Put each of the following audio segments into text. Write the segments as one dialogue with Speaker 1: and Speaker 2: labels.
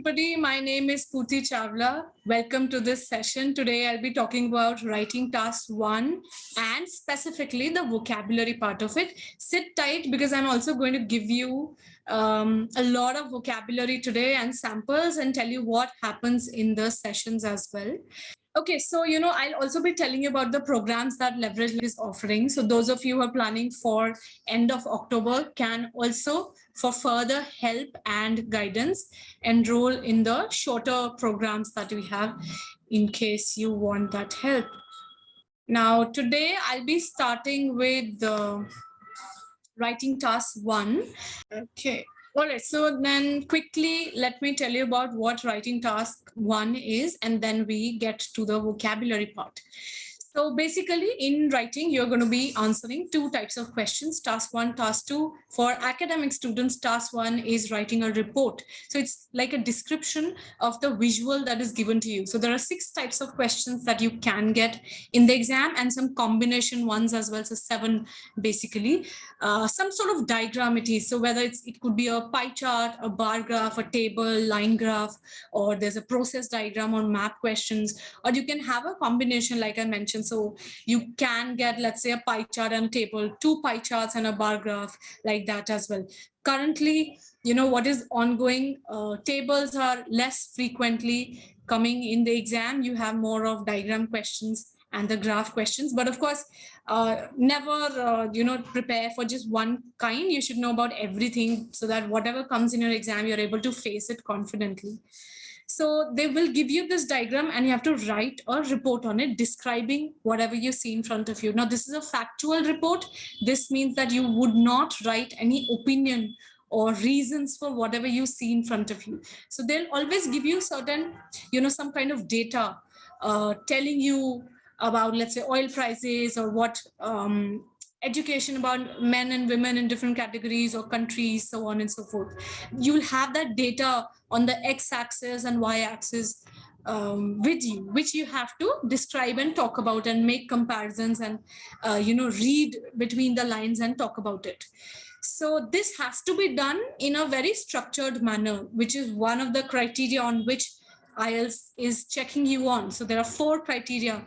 Speaker 1: everybody. My name is Purti Chawla. Welcome to this session. Today I'll be talking about writing task 1 and specifically the vocabulary part of it. Sit tight because I'm also going to give you a lot of vocabulary today and samples and tell you what happens in the sessions as well. Okay, so I'll also be telling you about the programs that Leverage is offering. So those of you who are planning for end of October can also, for further help and guidance, enroll in the shorter programs that we have in case you want that help. Now, today I'll be starting with the writing task 1. Okay. All right, so then quickly, let me tell you about what writing task 1 is, and then we get to the vocabulary part. So basically in writing, you're going to be answering 2 types of questions, task 1, task 2. For academic students, task 1 is writing a report. So it's like a description of the visual that is given to you. So there are 6 types of questions that you can get in the exam and some combination ones as well. So 7 basically. Some sort of diagram it is. So whether it could be a pie chart, a bar graph, a table, line graph, or there's a process diagram or map questions, or you can have a combination like I mentioned. So you can get, let's say, a pie chart and a table, 2 pie charts and a bar graph like that as well. Currently, what is ongoing, tables are less frequently coming in the exam. You have more of diagram questions and the graph questions, but of course, never, prepare for just one kind. You should know about everything so that whatever comes in your exam, you're able to face it confidently. So they will give you this diagram and you have to write a report on it, describing whatever you see in front of you. Now, this is a factual report. This means that you would not write any opinion or reasons for whatever you see in front of you. So they'll always give you certain, some kind of data telling you about, let's say, oil prices or what education about men and women in different categories or countries, so on and so forth. You'll have that data on the x-axis and y-axis with you, which you have to describe and talk about and make comparisons and, read between the lines and talk about it. So this has to be done in a very structured manner, which is one of the criteria on which IELTS is checking you on. So there are 4 criteria.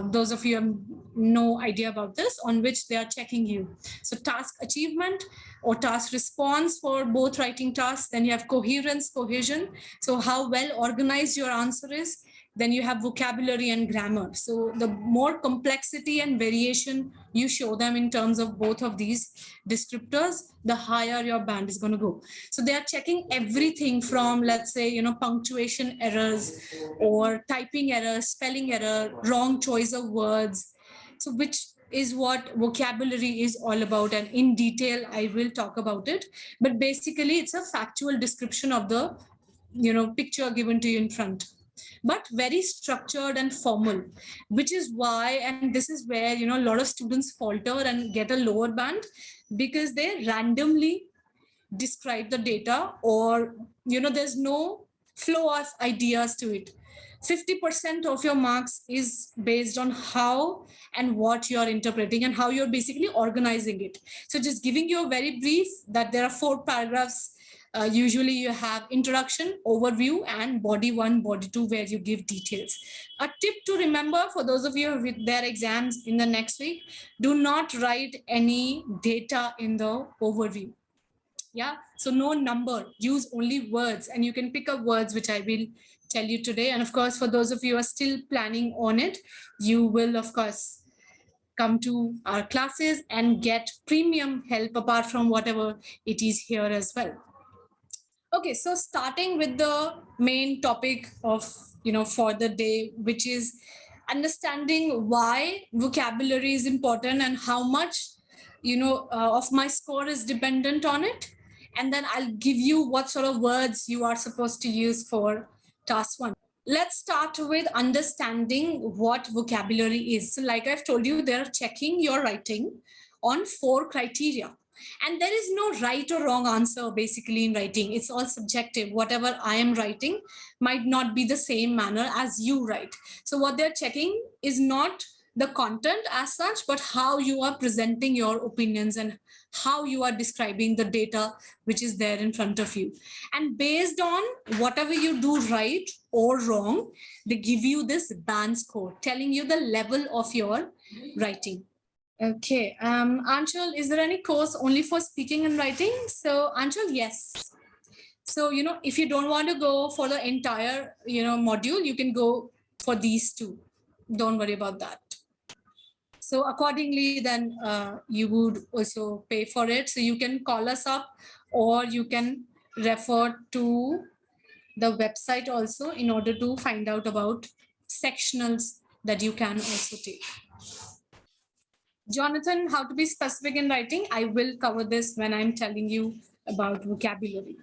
Speaker 1: Those of you have no idea about this, on which they are checking you. So task achievement or task response for both writing tasks. Then you have coherence, cohesion. So how well organized your answer is. Then you have vocabulary and grammar. So the more complexity and variation you show them in terms of both of these descriptors, the higher your band is going to go. So they are checking everything from, let's say, punctuation errors or typing errors, spelling error, wrong choice of words. So which is what vocabulary is all about, and in detail I will talk about it. But basically it's a factual description of the picture given to you in front, but very structured and formal, which is why, and this is where a lot of students falter and get a lower band, because they randomly describe the data, or there's no flow of ideas to it. 50% of your marks is based on how and what you're interpreting and how you're basically organizing it. So just giving you a very brief, that there are 4 paragraphs. Usually you have introduction, overview, and body 1, body 2, where you give details. A tip to remember for those of you with their exams in the next week: do not write any data in the overview. Yeah, so no number, use only words, and you can pick up words, which I will tell you today. And of course, for those of you who are still planning on it, you will of course come to our classes and get premium help apart from whatever it is here as well. Okay, so starting with the main topic of, for the day, which is understanding why vocabulary is important and how much, of my score is dependent on it. And then I'll give you what sort of words you are supposed to use for task 1. Let's start with understanding what vocabulary is. So like I've told you, they're checking your writing on 4 criteria. And there is no right or wrong answer basically in writing. It's all subjective. Whatever I am writing might not be the same manner as you write. So what they're checking is not the content as such, but how you are presenting your opinions and how you are describing the data which is there in front of you. And based on whatever you do right or wrong, they give you this band score, telling you the level of your writing. Okay, Anshul, is there any course only for speaking and writing? So Anshul, yes. So, if you don't want to go for the entire, module, you can go for these two. Don't worry about that. So accordingly, then you would also pay for it. So you can call us up, or you can refer to the website also in order to find out about sectionals that you can also take. Jonathan, how to be specific in writing? I will cover this when I'm telling you about vocabulary.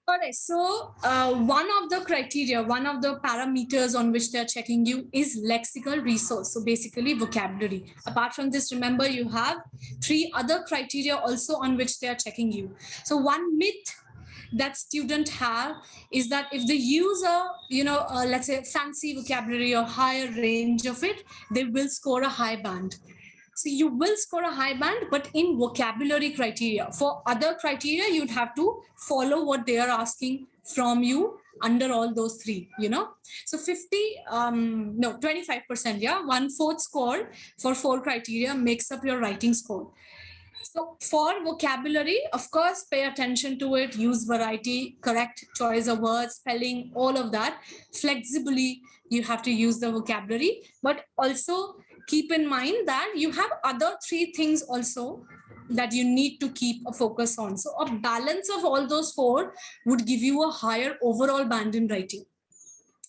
Speaker 1: All right, so one of the criteria, one of the parameters on which they're checking you is lexical resource. So basically vocabulary. Apart from this, remember you have 3 other criteria also on which they're checking you. So one myth that student have is that if they use a, let's say fancy vocabulary or higher range of it, they will score a high band. So you will score a high band, but in vocabulary criteria. For other criteria, you'd have to follow what they are asking from you under all those 3, So 25%, yeah, 1/4 score for 4 criteria makes up your writing score. So for vocabulary, of course, pay attention to it, use variety, correct choice of words, spelling, all of that. Flexibly, you have to use the vocabulary, but also keep in mind that you have other 3 things also that you need to keep a focus on. So a balance of all those 4 would give you a higher overall band in writing.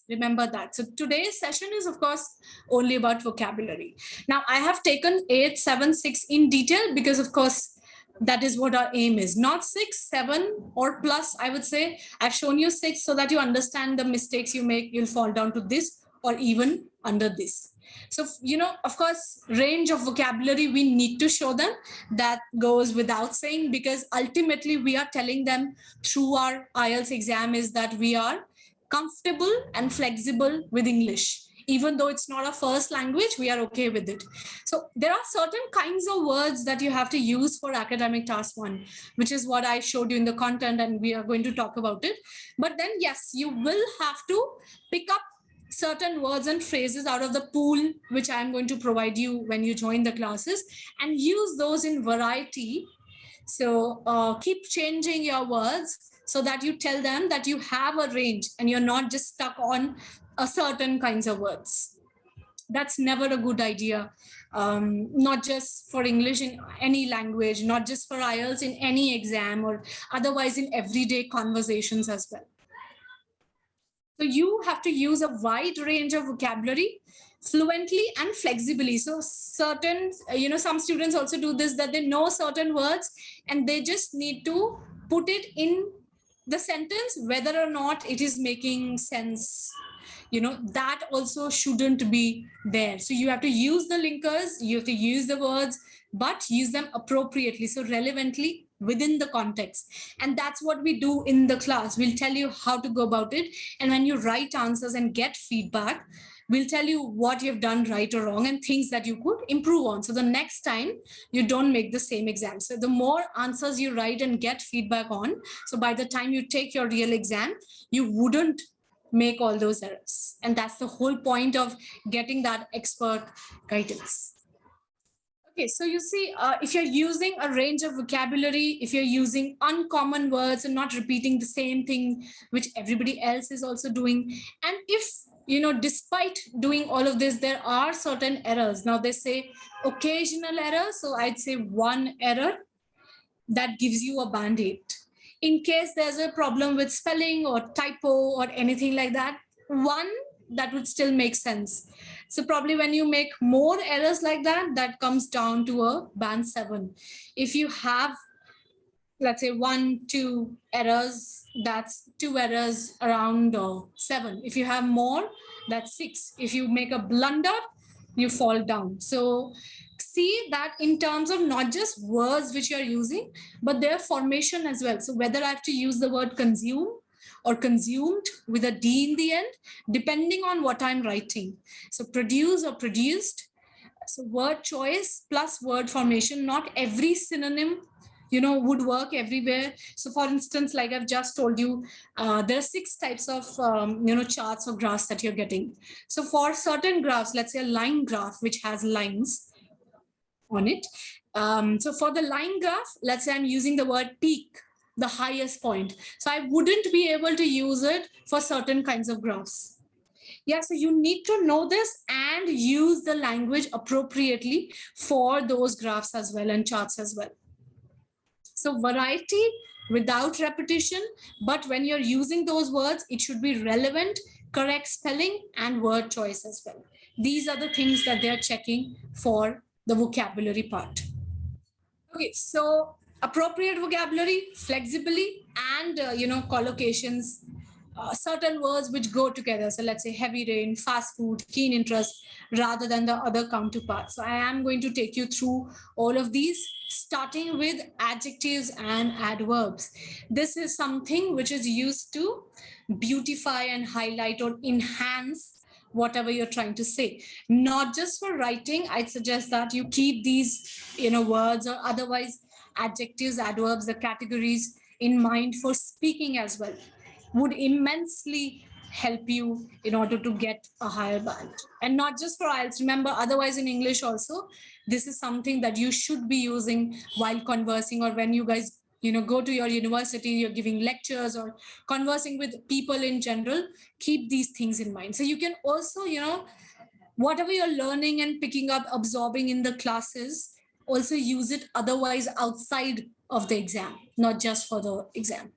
Speaker 1: Remember that. So today's session is, of course, only about vocabulary. Now, I have taken 8, 7, 6 in detail because, of course, that is what our aim is. Not 6, 7 or plus, I would say. I've shown you 6 so that you understand the mistakes you make. You'll fall down to this or even under this. So, of course, range of vocabulary, we need to show them. That goes without saying, because ultimately we are telling them through our IELTS exam is that we are comfortable and flexible with English. Even though it's not a first language, we are okay with it. So there are certain kinds of words that you have to use for academic task 1, which is what I showed you in the content, and we are going to talk about it. But then, yes, you will have to pick up certain words and phrases out of the pool, which I'm going to provide you when you join the classes, and use those in variety. So keep changing your words so that you tell them that you have a range and you're not just stuck on a certain kinds of words. That's never a good idea. Not just for English, in any language, not just for IELTS, in any exam, or otherwise in everyday conversations as well. So you have to use a wide range of vocabulary fluently and flexibly. So certain, some students also do this, that they know certain words and they just need to put it in the sentence, whether or not it is making sense. That also shouldn't be there. So you have to use the linkers, you have to use the words, but use them appropriately, so relevantly within the context. And that's what we do in the class. We'll tell you how to go about it. And when you write answers and get feedback, we'll tell you what you've done right or wrong and things that you could improve on. So the next time you don't make the same exam. So the more answers you write and get feedback on, so by the time you take your real exam, you wouldn't make all those errors. And that's the whole point of getting that expert guidance. Okay, so you see, if you're using a range of vocabulary, if you're using uncommon words and not repeating the same thing which everybody else is also doing, and if despite doing all of this, there are certain errors. Now they say occasional errors, so I'd say 1 error that gives you a band-aid. In case there's a problem with spelling or typo or anything like that, 1 that would still make sense. So probably when you make more errors like that, that comes down to a band 7. If you have, let's say 1, 2 errors, that's 2 errors around 7. If you have more, that's 6. If you make a blunder, you fall down. So see that in terms of not just words which you're using, but their formation as well. So whether I have to use the word consume or consumed with a D in the end, depending on what I'm writing. So produce or produced. So word choice plus word formation, not every synonym would work everywhere. So for instance, like I've just told you, there are 6 types of charts or graphs that you're getting. So for certain graphs, let's say a line graph which has lines on it, so for the line graph, let's say I'm using the word peak, the highest point, so I wouldn't be able to use it for certain kinds of graphs. Yeah, so you need to know this and use the language appropriately for those graphs as well and charts as well. So variety without repetition, but when you're using those words, it should be relevant, correct spelling, and word choice as well. These are the things that they're checking for the vocabulary part. Okay, so appropriate vocabulary, flexibly, and collocations, certain words which go together. So let's say heavy rain, fast food, keen interest, rather than the other counterparts. So I am going to take you through all of these, starting with adjectives and adverbs. This is something which is used to beautify and highlight or enhance whatever you're trying to say. Not just for writing, I'd suggest that you keep these words or otherwise adjectives, adverbs, the categories in mind for speaking as well. Would immensely help you in order to get a higher band. And not just for IELTS, remember, otherwise in English also, this is something that you should be using while conversing, or when you guys go to your university, you're giving lectures or conversing with people in general. Keep these things in mind. So you can also, whatever you're learning and picking up, absorbing in the classes, also use it otherwise outside of the exam, not just for the exam.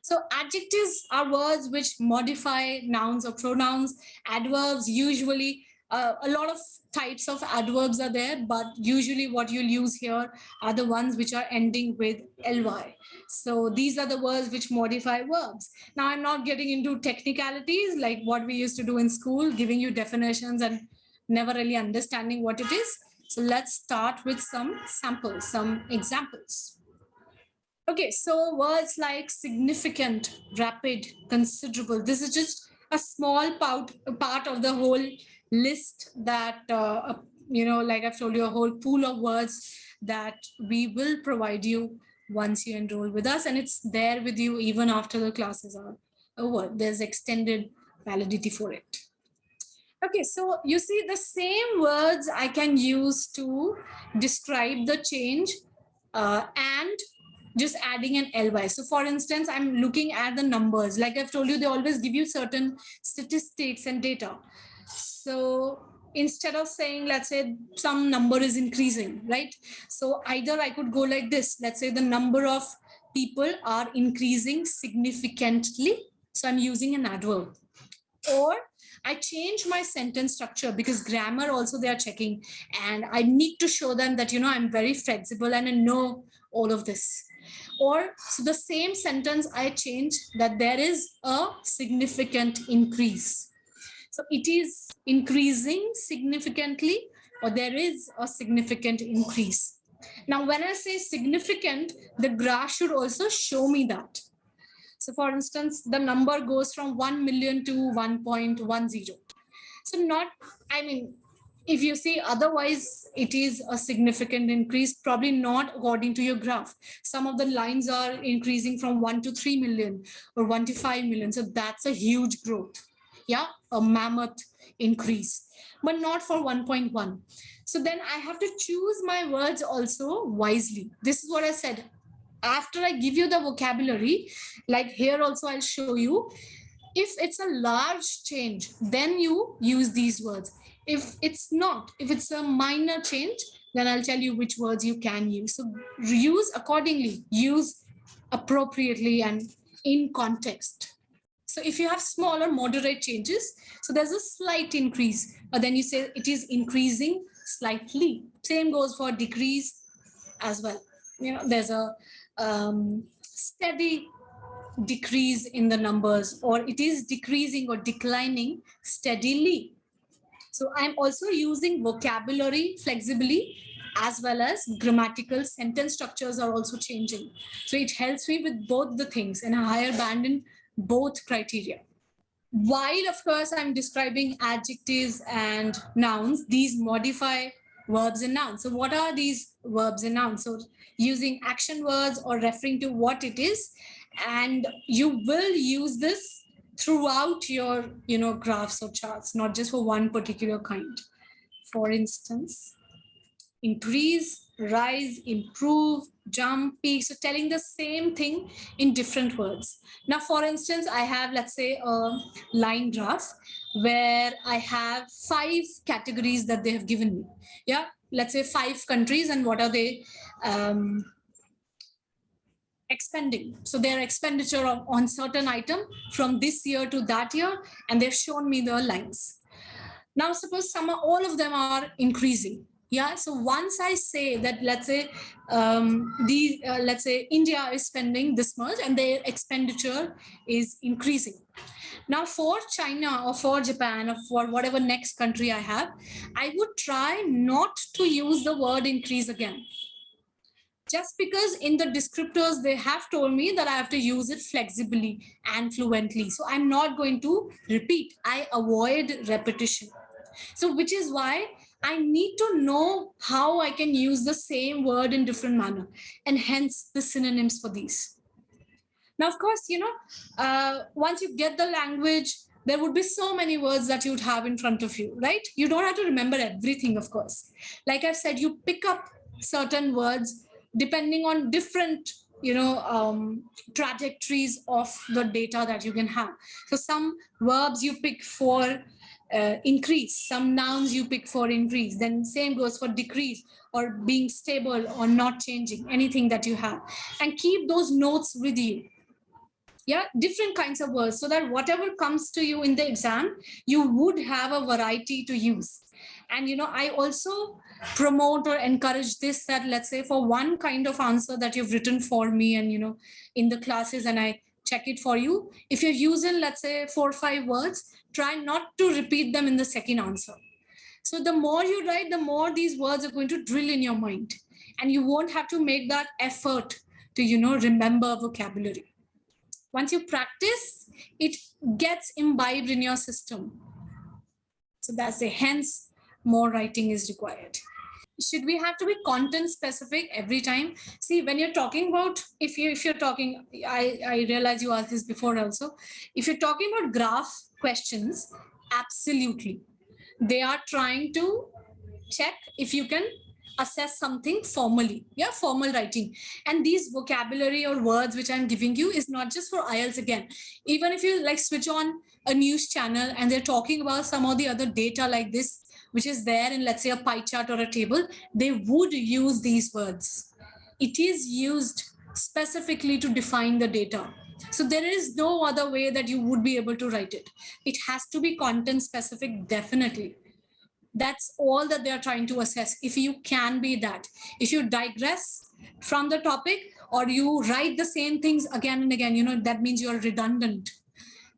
Speaker 1: So adjectives are words which modify nouns or pronouns. Adverbs, usually a lot of types of adverbs are there, but usually what you'll use here are the ones which are ending with ly. So these are the words which modify verbs. Now I'm not getting into technicalities like what we used to do in school, giving you definitions and never really understanding what it is. So let's start with some samples, some examples. Okay, so words like significant, rapid, considerable. This is just a small part of the whole list that, like I've told you, a whole pool of words that we will provide you once you enroll with us. And it's there with you even after the classes are over. There's extended validity for it. Okay, so you see the same words I can use to describe the change and just adding an ly. So for instance, I'm looking at the numbers. Like I've told you, they always give you certain statistics and data. So instead of saying, let's say some number is increasing, right? So either I could go like this. Let's say the number of people are increasing significantly. So I'm using an adverb. Or I change my sentence structure, because grammar also they are checking, and I need to show them that, I'm very flexible and I know all of this. Or so the same sentence I change that there is a significant increase. So it is increasing significantly, or there is a significant increase. Now, when I say significant, the graph should also show me that. So for instance, the number goes from 1 million to 1.10. So if you see otherwise, it is a significant increase, probably not according to your graph. Some of the lines are increasing from 1 to 3 million or 1 to 5 million. So that's a huge growth. Yeah, a mammoth increase, but not for 1.1. So then I have to choose my words also wisely. This is what I said. After I give you the vocabulary, like here also I'll show you, if it's a large change, then you use these words. If it's not, if it's a minor change, then I'll tell you which words you can use. So use accordingly, use appropriately and in context. So if you have small or moderate changes, so there's a slight increase, but then you say it is increasing slightly. Same goes for decrease as well. There's a steady decrease in the numbers, or it is decreasing or declining steadily. So I'm also using vocabulary flexibly, as well as grammatical sentence structures are also changing. So it helps me with both the things and a higher band in both criteria. While, of course, I'm describing adjectives and nouns, these modify verbs and nouns. So what are these verbs and nouns? So using action words or referring to what it is, and you will use this throughout your, graphs or charts, not just for one particular kind. For instance, increase, rise, improve, jump, peak. So telling the same thing in different words. Now, for instance, I have, let's say, a line graph where I have 5 categories that they have given me. Yeah, let's say 5 countries, and what are they expending? So their expenditure on certain item from this year to that year, and they've shown me the lines. Now, suppose all of them are increasing. Yeah. So once I say that, let's say, let's say India is spending this much and their expenditure is increasing. Now, for China or for Japan or for whatever next country I have, I would try not to use the word increase again. Just because in the descriptors, they have told me that I have to use it flexibly and fluently. So I'm not going to repeat. I avoid repetition. So which is why I need to know how I can use the same word in different manner, and hence the synonyms for these. Now, of course, once you get the language, there would be so many words that you would have in front of you, right? You don't have to remember everything, of course. Like I've said, you pick up certain words depending on different trajectories of the data that you can have. So some verbs you pick for increase, some nouns you pick for increase, then same goes for decrease or being stable or not changing, anything that you have, and keep those notes with you. Yeah, different kinds of words, so that whatever comes to you in the exam, you would have a variety to use. And I also promote or encourage this, that let's say for one kind of answer that you've written for me and in the classes, and I check it for you, if you're using, let's say, 4 or 5 words, try not to repeat them in the second answer. So the more you write, the more these words are going to drill in your mind, and you won't have to make that effort to remember vocabulary. Once you practice, it gets imbibed in your system. So that's it. Hence, more writing is required. Should we have to be content specific every time? See, when you're talking about, if you're talking, I realize you asked this before also. If you're talking about graph questions, absolutely. They are trying to check if you can assess something formally. Yeah, formal writing. And these vocabulary or words which I'm giving you is not just for IELTS again. Even if you like switch on a news channel and they're talking about some of the other data like this, which is there in, let's say, a pie chart or a table, they would use these words. It is used specifically to define the data. So there is no other way that you would be able to write it. It has to be content specific, definitely. That's all that they're trying to assess. If you can be that, if you digress from the topic or you write the same things again and again, that means you're redundant.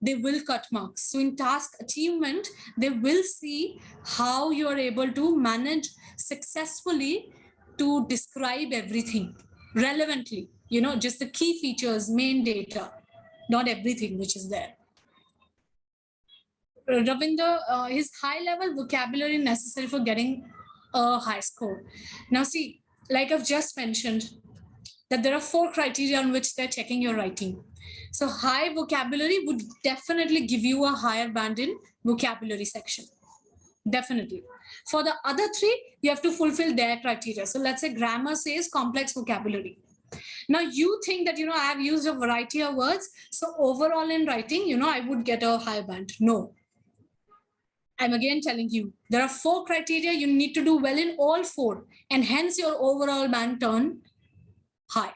Speaker 1: They will cut marks. So in task achievement, they will see how you're able to manage successfully to describe everything relevantly, just the key features, main data, not everything which is there. Ravinder, his high-level vocabulary necessary for getting a high score. Now, see, like I've just mentioned, that there are 4 criteria on which they're checking your writing. So high vocabulary would definitely give you a higher band in vocabulary section. Definitely. For the other 3, you have to fulfill their criteria. So let's say grammar says complex vocabulary. Now you think that, I have used a variety of words. So overall in writing, I would get a high band. No. I'm again telling you, there are 4 criteria. You need to do well in all 4. And hence your overall band turn high.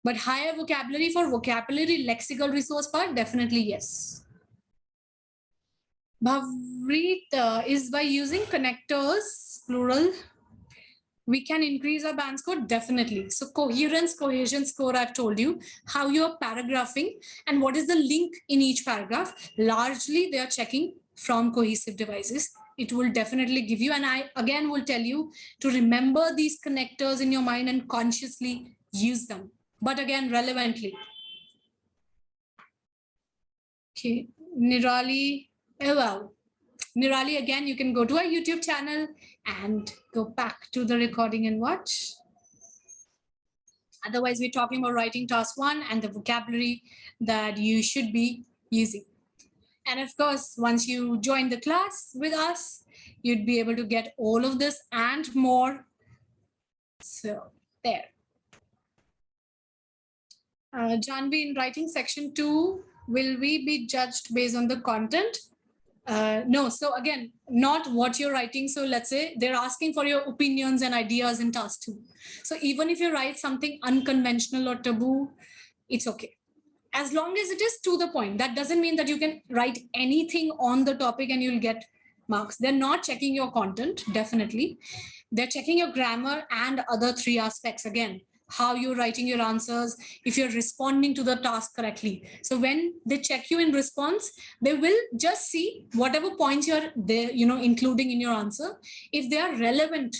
Speaker 1: But higher vocabulary for vocabulary lexical resource part, definitely yes. Bhavrit, is by using connectors, plural, we can increase our band score? Definitely. So coherence, cohesion score, I've told you, how you're paragraphing and what is the link in each paragraph. Largely, they are checking from cohesive devices. It will definitely give you, and I again will tell you to remember these connectors in your mind and consciously use them. But again, relevantly. Okay, Nirali, oh wow. Nirali, again, you can go to our YouTube channel and go back to the recording and watch. Otherwise, we're talking about writing task 1 and the vocabulary that you should be using. And of course, once you join the class with us, you'd be able to get all of this and more. So there. Janvi, in writing section 2, will we be judged based on the content? No, so again, not what you're writing. So let's say they're asking for your opinions and ideas in task 2. So even if you write something unconventional or taboo, it's okay. As long as it is to the point. That doesn't mean that you can write anything on the topic and you'll get marks. They're not checking your content, definitely. They're checking your grammar and other 3 aspects again. How you're writing your answers, if you're responding to the task correctly. So when they check you in response, they will just see whatever points you're there, including in your answer, if they are relevant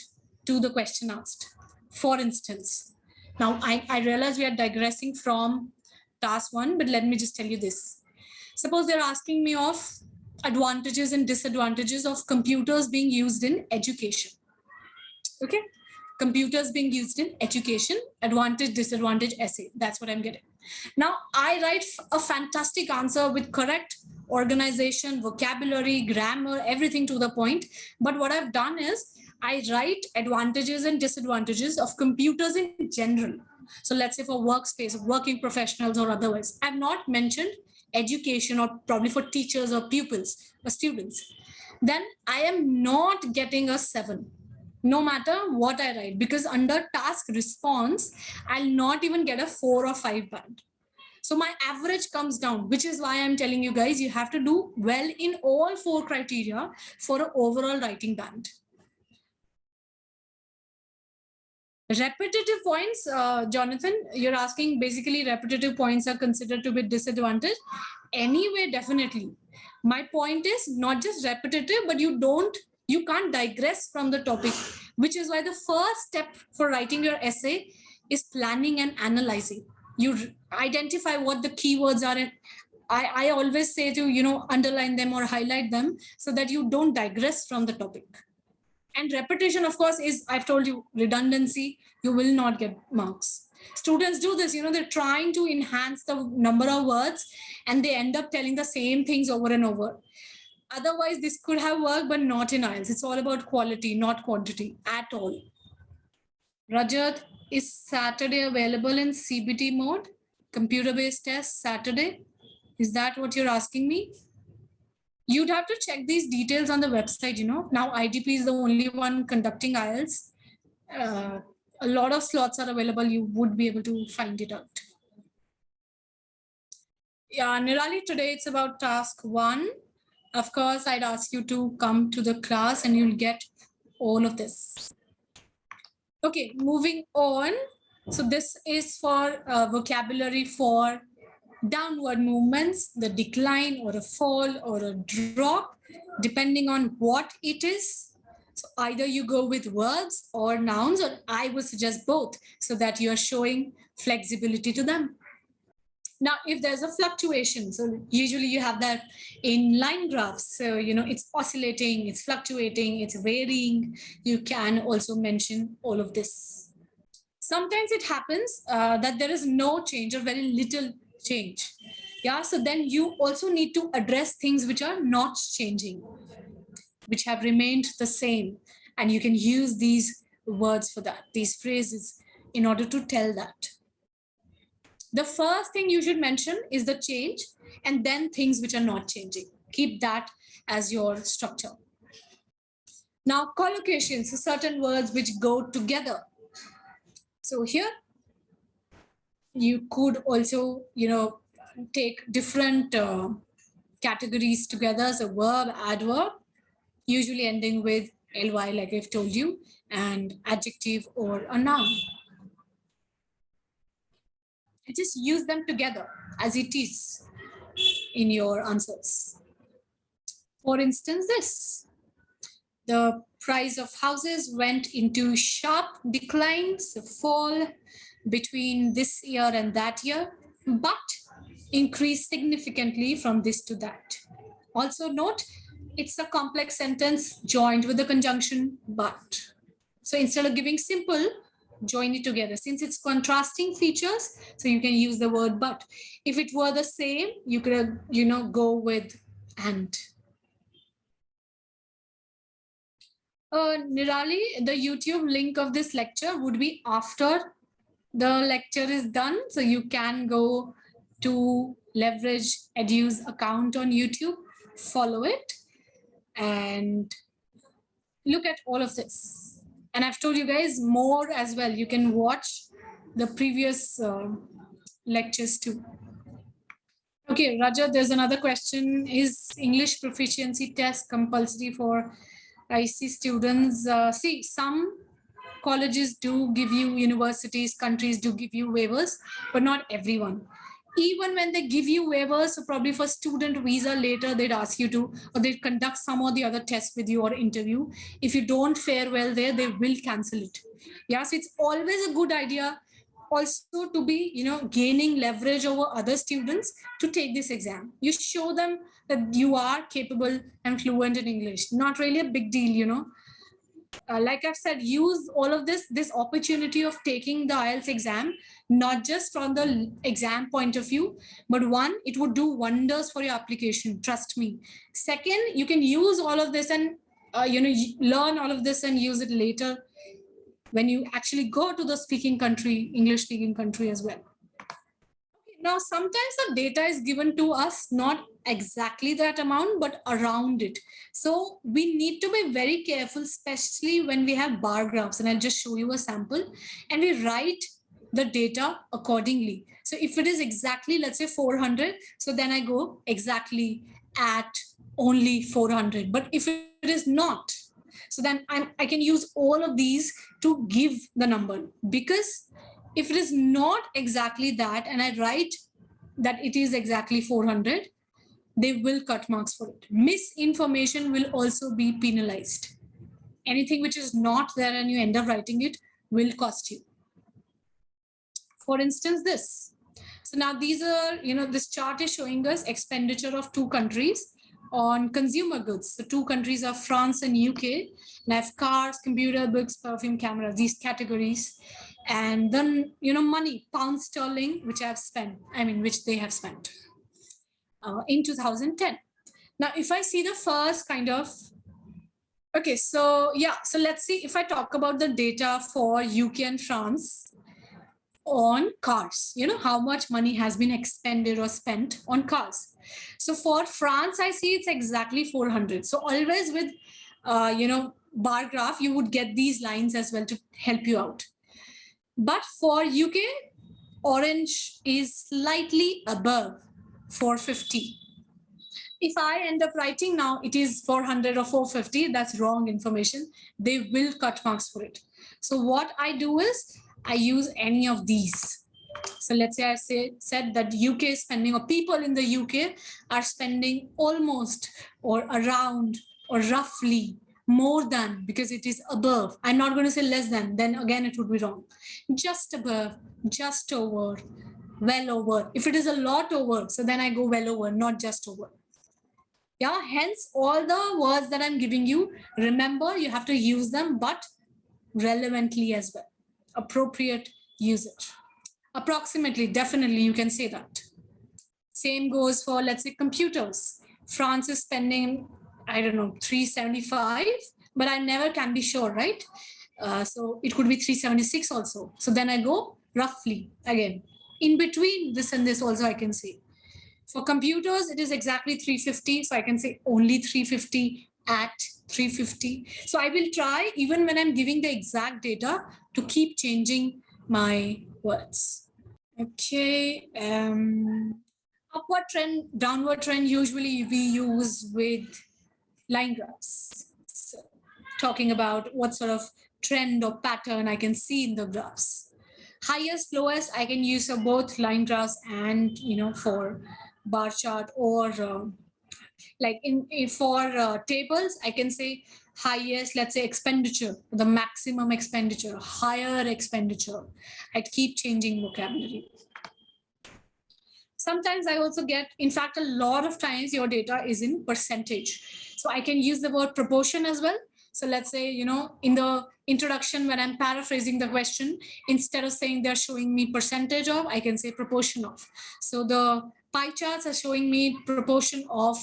Speaker 1: to the question asked. For instance, now I realize we are digressing from task 1, but let me just tell you this. Suppose they're asking me of advantages and disadvantages of computers being used in education. Okay. Computers being used in education, advantage, disadvantage essay. That's what I'm getting. Now, I write a fantastic answer with correct organization, vocabulary, grammar, everything to the point. But what I've done is I write advantages and disadvantages of computers in general. So let's say for workspace, working professionals or otherwise. I've not mentioned education or probably for teachers or pupils or students. Then I am not getting a 7. No matter what I write, because under task response, I'll not even get a 4 or 5 band. So my average comes down, which is why I'm telling you guys, you have to do well in all 4 criteria for an overall writing band. Repetitive points, Jonathan, you're asking basically repetitive points are considered to be disadvantage. Anyway, definitely. My point is not just repetitive, but you can't digress from the topic, which is why the first step for writing your essay is planning and analyzing. You identify what the keywords are. And I always say to, underline them or highlight them so that you don't digress from the topic. And repetition, of course, is, I've told you, redundancy. You will not get marks. Students do this, they're trying to enhance the number of words and they end up telling the same things over and over. Otherwise, this could have worked, but not in IELTS. It's all about quality, not quantity at all. Rajat, is Saturday available in CBT mode? Computer-based test, Saturday? Is that what you're asking me? You'd have to check these details on the website, Now IDP is the only one conducting IELTS. A lot of slots are available. You would be able to find it out. Yeah, Nirali, today it's about task 1. Of course, I'd ask you to come to the class and you'll get all of this. Okay, moving on. So this is for vocabulary for downward movements, the decline or a fall or a drop, depending on what it is. So either you go with verbs or nouns, or I would suggest both so that you're showing flexibility to them. Now, if there's a fluctuation, so usually you have that in line graphs. So, it's oscillating, it's fluctuating, it's varying. You can also mention all of this. Sometimes it happens that there is no change or very little change. Yeah, so then you also need to address things which are not changing, which have remained the same. And you can use these words for that, these phrases, in order to tell that. The first thing you should mention is the change, and then things which are not changing. Keep that as your structure. Now, collocations, so certain words which go together. So here, you could also, take different categories together as a verb, adverb, usually ending with ly, like I've told you, and adjective or a noun. And just use them together as it is in your answers. For instance, this. The price of houses went into sharp declines, a fall between this year and that year, but increase significantly from this to that. Also note, it's a complex sentence joined with the conjunction but. So instead of giving simple, join it together. Since it's contrasting features, so you can use the word but. If it were the same, you could, go with and. Nirali, the YouTube link of this lecture would be after the lecture is done. So you can go to Leverage Edu's account on YouTube, follow it, and look at all of this. And I've told you guys more as well. You can watch the previous lectures too. Okay, Raja, there's another question. Is English proficiency test compulsory for IC students? See, some colleges do give you, universities, countries do give you waivers, but not everyone. Even when they give you waivers, so probably for student visa later, they'd ask you to, or they'd conduct some or the other test with you or interview. If you don't fare well there, they will cancel it. Yeah, so it's always a good idea also to be, gaining leverage over other students to take this exam. You show them that you are capable and fluent in English. Not really a big deal, like I've said, use all of this opportunity of taking the IELTS exam, not just from the exam point of view, but one, it would do wonders for your application. Trust me. Second, you can use all of this and, learn all of this and use it later when you actually go to the speaking country, English speaking country as well. Now, sometimes the data is given to us, not exactly that amount, but around it. So we need to be very careful, especially when we have bar graphs. And I'll just show you a sample. And we write the data accordingly. So if it is exactly, let's say 400, so then I go exactly at only 400. But if it is not, so then I can use all of these to give the number, because if it is not exactly that and I write that it is exactly 400, they will cut marks for it. Misinformation will also be penalized. Anything which is not there and you end up writing it will cost you. For instance, this. So now these are, this chart is showing us expenditure of two countries on consumer goods. The two countries are France and UK. And I have cars, computer, books, perfume, camera, these categories. And then, money, pound sterling, which which they have spent in 2010. Now, if I see the first kind of, okay, so yeah, so let's see if I talk about the data for UK and France on cars, how much money has been expended or spent on cars. So for France, I see it's exactly 400. So always with, bar graph, you would get these lines as well to help you out. But for UK, orange is slightly above 450. If I end up writing now, it is 400 or 450, that's wrong information. They will cut marks for it. So what I do is I use any of these. So let's say I said that UK spending, or people in the UK are spending almost or around or roughly more than, because it is above. I'm not going to say less than, then again it would be wrong. Just above, just over, well over. If it is a lot over, so then I go well over, not just over. Yeah, hence all the words that I'm giving you, remember you have to use them, but relevantly as well. Appropriate usage. Approximately, definitely you can say that. Same goes for, let's say, computers. France is spending, I don't know, 375, but I never can be sure, right? So it could be 376 also. So then I go roughly again. In between this and this also I can say. For computers, it is exactly 350. So I can say only 350 at 350. So I will try, even when I'm giving the exact data, to keep changing my words. Okay. Upward trend, downward trend, usually we use with line graphs. So talking about what sort of trend or pattern I can see in the graphs. Highest, lowest, I can use for both line graphs and, for bar chart, or like for tables, I can say highest, let's say expenditure, the maximum expenditure, higher expenditure. I'd keep changing vocabulary. Sometimes I also get, in fact, a lot of times your data is in percentage. So I can use the word proportion as well. So let's say, in the introduction, when I'm paraphrasing the question, instead of saying they're showing me percentage of, I can say proportion of. So the pie charts are showing me proportion of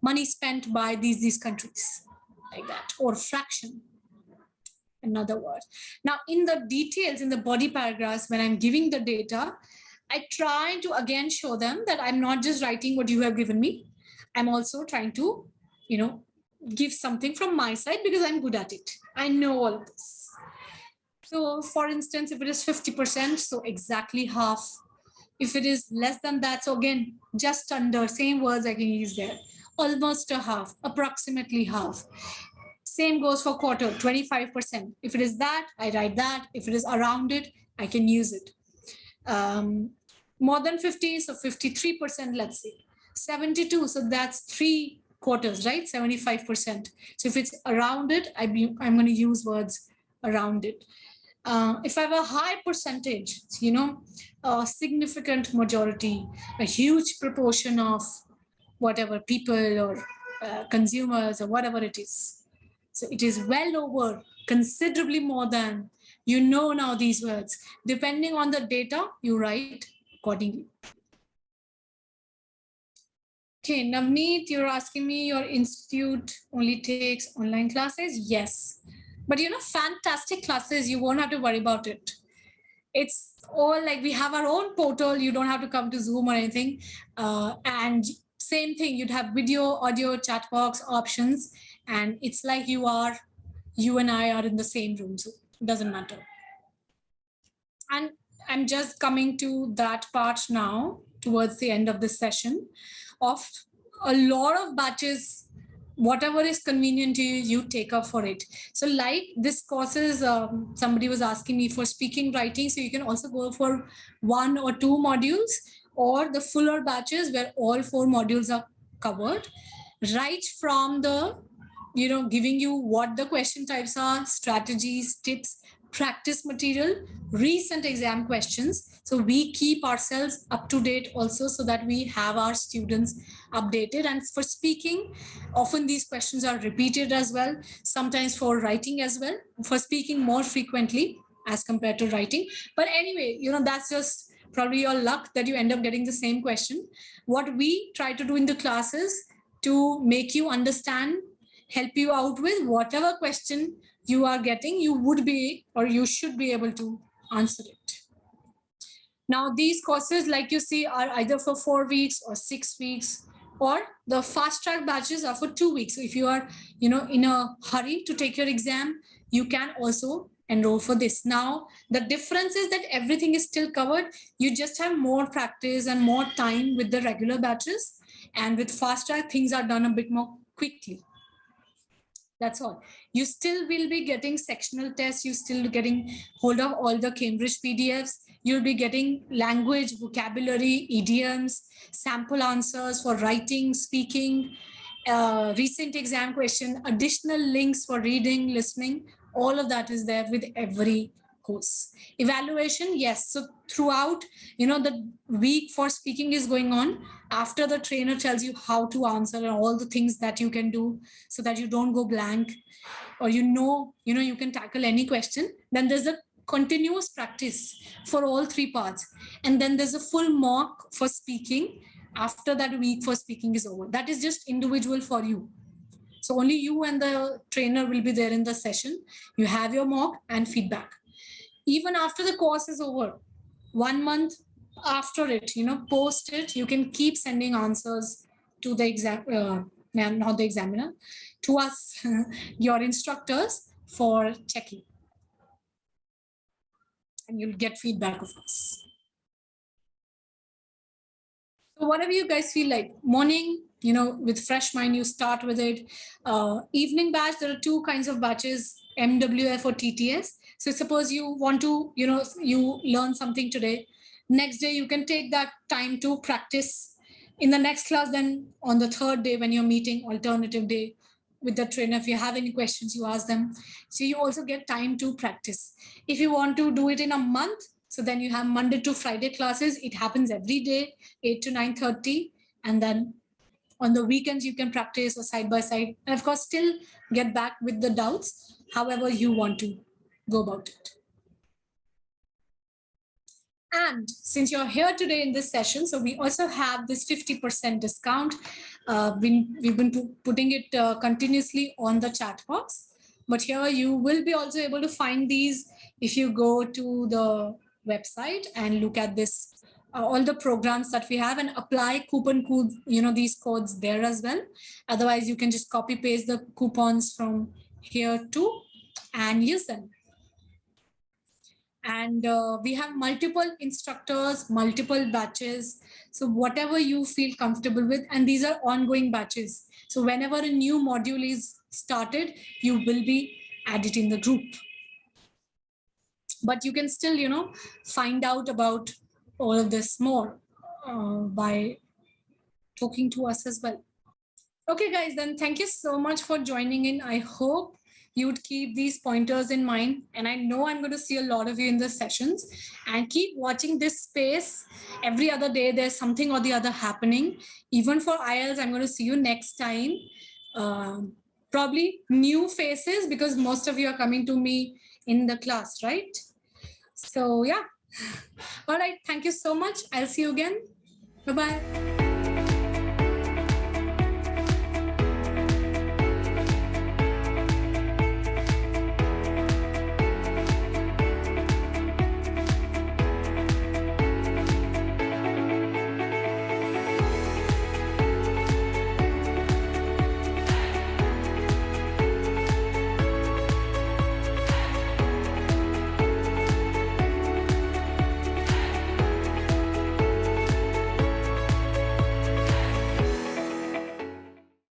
Speaker 1: money spent by these countries, like that, or fraction, another word. Now, in the details, in the body paragraphs, when I'm giving the data, I try to again show them that I'm not just writing what you have given me. I'm also trying to, give something from my side because I'm good at it. I know all of this. So for instance, if it is 50%, so exactly half. If it is less than that, so again, just under, same words I can use there. Almost a half, approximately half. Same goes for quarter, 25%. If it is that, I write that. If it is around it, I can use it. More than 50, so 53%, let's say. 72, so that's 3/4, right? 75%. So if it's around it, I'm going to use words around it. If I have a high percentage, a significant majority, a huge proportion of whatever people or consumers or whatever it is. So it is well over, considerably more than, now these words. Depending on the data, you write accordingly. Okay, Navneet, you're asking me your institute only takes online classes? Yes. But fantastic classes, you won't have to worry about it. It's all like we have our own portal. You don't have to come to Zoom or anything. And same thing, you'd have video, audio, chat box options. And it's like you and I are in the same room. So it doesn't matter. And I'm just coming to that part now towards the end of this session of a lot of batches, whatever is convenient to you, you take up for it. So like this courses, somebody was asking me for speaking, writing. So you can also go for 1 or 2 modules or the fuller batches where all 4 modules are covered. Right from the, giving you what the question types are, strategies, tips, practice material, recent exam questions. So we keep ourselves up to date also so that we have our students updated. And for speaking, often these questions are repeated as well, sometimes for writing as well, for speaking more frequently as compared to writing. But anyway, that's just probably your luck that you end up getting the same question. What we try to do in the classes to make you understand, help you out with whatever question you are getting, you would be or you should be able to answer it. Now, these courses, like you see, are either for 4 weeks or 6 weeks, or the fast track batches are for 2 weeks. So if you are, in a hurry to take your exam, you can also enroll for this. Now, the difference is that everything is still covered. You just have more practice and more time with the regular batches. And with fast track, things are done a bit more quickly. That's all. You still will be getting sectional tests. You still getting hold of all the Cambridge PDFs. You'll be getting language, vocabulary, idioms, sample answers for writing, speaking, recent exam question, additional links for reading, listening. All of that is there with every course. Evaluation, yes. So throughout, the week for speaking is going on. After the trainer tells you how to answer and all the things that you can do so that you don't go blank, or you can tackle any question, then there's a continuous practice for all 3 parts. And then there's a full mock for speaking after that week for speaking is over. That is just individual for you. So only you and the trainer will be there in the session. You have your mock and feedback. Even after the course is over, 1 month after it, post it, you can keep sending answers to the not the examiner, to us, your instructors, for checking. And you'll get feedback of us. So whatever you guys feel like, morning, with fresh mind, you start with it. Evening batch, there are 2 kinds of batches, MWF or TTS. So suppose you want to, you learn something today. Next day, you can take that time to practice in the next class. Then on the 3rd day, when you're meeting, alternative day, with the trainer, if you have any questions, you ask them. So you also get time to practice. If you want to do it in a month, So then you have Monday to Friday classes. It happens every day, 8 to 9:30. And then on the weekends, you can practice or side by side. And of course, still get back with the doubts, however you want to go about it. And since you're here today in this session, so we also have this 50% discount. We've been putting it continuously on the chat box. But here you will be also able to find these if you go to the website and look at this, all the programs that we have, and apply coupon codes, these codes there as well. Otherwise, you can just copy paste the coupons from here too and use them. And we have multiple instructors, multiple batches. So whatever you feel comfortable with, and these are ongoing batches. So whenever a new module is started, you will be added in the group. But you can still, find out about all of this more by talking to us as well. Okay, guys, then thank you so much for joining in. I hope you'd keep these pointers in mind. And I know I'm going to see a lot of you in the sessions, and keep watching this space. Every other day, there's something or the other happening. Even for IELTS, I'm going to see you next time. Probably new faces, because most of you are coming to me in the class, right? So yeah. All right. Thank you so much. I'll see you again. Bye-bye.